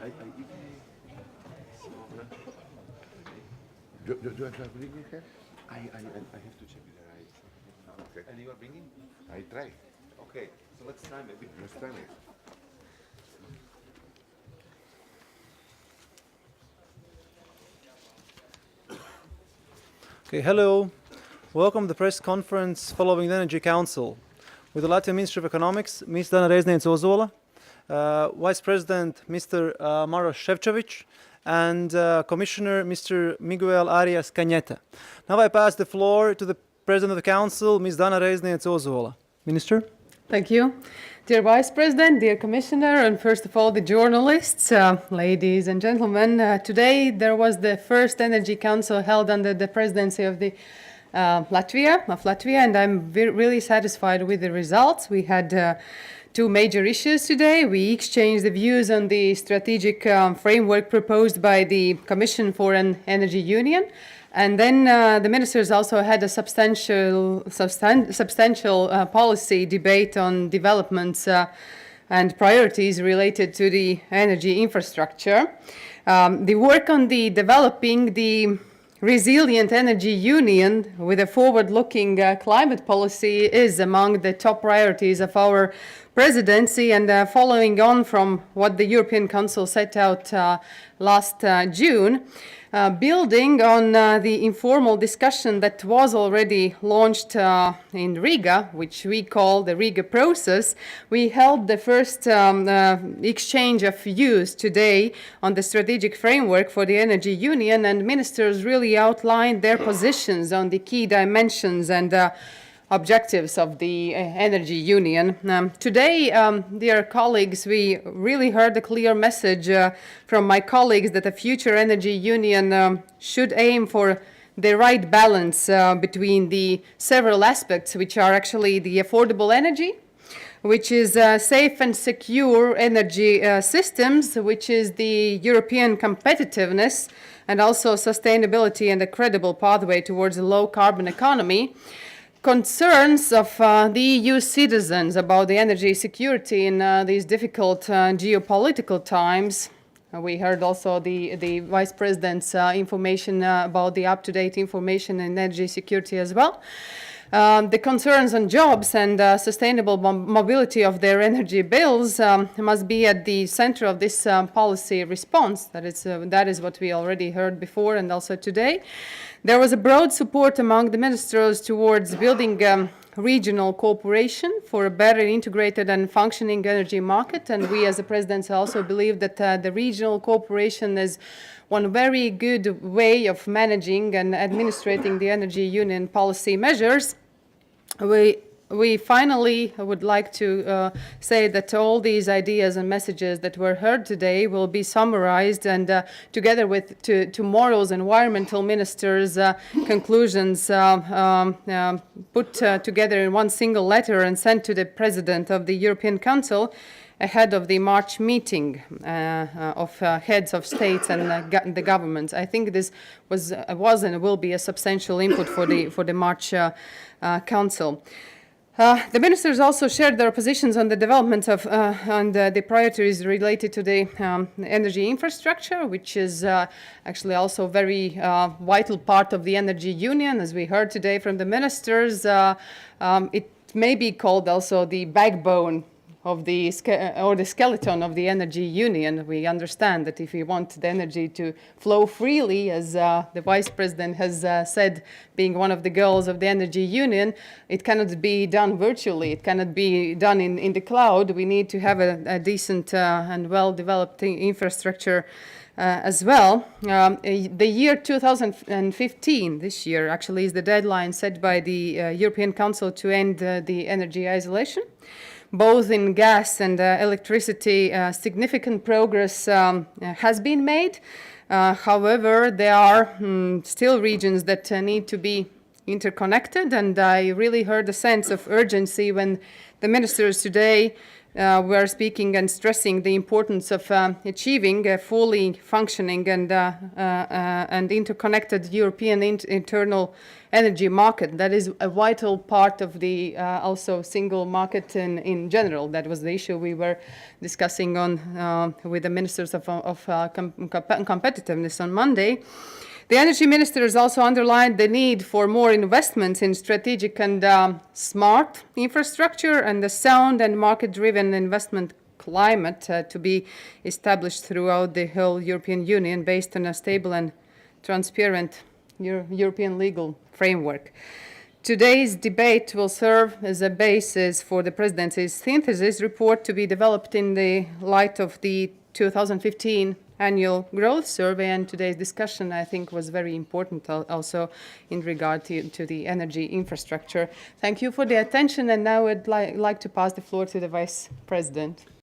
Do you want to bring it here? I have to check it. Okay. And you are bringing? I try. Okay, so let's try maybe. Let's try it. Okay, hello. Welcome to the press conference following the Energy Council with the Latvian Ministry of Economics, Ms. Dana Reizniece-Ozola, Vice President Mr. Maros Šefčovič, and Commissioner Mr. Miguel Arias Cañete. Now I pass the floor to the President of the Council, Ms. Dana Reizniece-Ozola. Minister. Thank you. Dear Vice President, dear Commissioner, and first of all the journalists, ladies and gentlemen, today there was the first Energy Council held under the presidency of the Latvia, and I'm really satisfied with the results. We had two major issues today. We exchanged the views on the strategic framework proposed by the Commission for an Energy Union. And then the ministers also had a substantial policy debate on developments and priorities related to the energy infrastructure. The work on the developing the resilient energy union with a forward-looking climate policy is among the top priorities of our presidency, and following on from what the European Council set out last June, building on the informal discussion that was already launched in Riga, which we call the Riga process, we held the first exchange of views today on the strategic framework for the energy union, and ministers really outlined their positions on the key dimensions and objectives of the energy union. Today, dear colleagues, we really heard a clear message from my colleagues that a future energy union should aim for the right balance between the several aspects, which are actually the affordable energy, which is safe and secure energy systems, which is the European competitiveness, and also sustainability and a credible pathway towards a low carbon economy. Concerns of the EU citizens about the energy security in these difficult geopolitical times. We heard also the Vice President's information about the up-to-date information in energy security as well. The concerns on jobs and sustainable mobility of their energy bills must be at the center of this policy response. That is what we already heard before and also today. There was a broad support among the ministers towards building regional cooperation for a better integrated and functioning energy market, and we as the presidency also believe that the regional cooperation is one very good way of managing and administrating the energy union policy measures. We finally would like to say that all these ideas and messages that were heard today will be summarized and together with tomorrow's environmental ministers' conclusions put together in one single letter and sent to the President of the European Council ahead of the March meeting of heads of states and the governments. I think this was and will be a substantial input for the March Council. The ministers also shared their positions on the development of and the priorities related to the energy infrastructure, which is actually also a very vital part of the energy union. As we heard today from the ministers, it may be called also the backbone of the skeleton of the energy union. We understand that if we want the energy to flow freely, as the Vice President has said, being one of the goals of the energy union, it cannot be done virtually. It cannot be done in the cloud. We need to have a decent and well-developed infrastructure as well. The year 2015, this year, actually is the deadline set by the European Council to end the energy isolation. Both in gas and electricity, significant progress has been made. However, there are still regions that need to be interconnected, and I really heard a sense of urgency when the ministers today were speaking and stressing the importance of achieving a fully functioning and interconnected European internal energy market. That is a vital part of the also single market in general. That was the issue we were discussing on with the ministers of competitiveness on Monday. The energy ministers also underlined the need for more investments in strategic and smart infrastructure and the sound and market-driven investment climate to be established throughout the whole European Union based on a stable and transparent European legal framework. Today's debate will serve as a basis for the Presidency's synthesis report to be developed in the light of the 2015 annual growth survey, and today's discussion, I think, was very important also in regard to the energy infrastructure. Thank you for the attention, and now I'd like to pass the floor to the Vice President.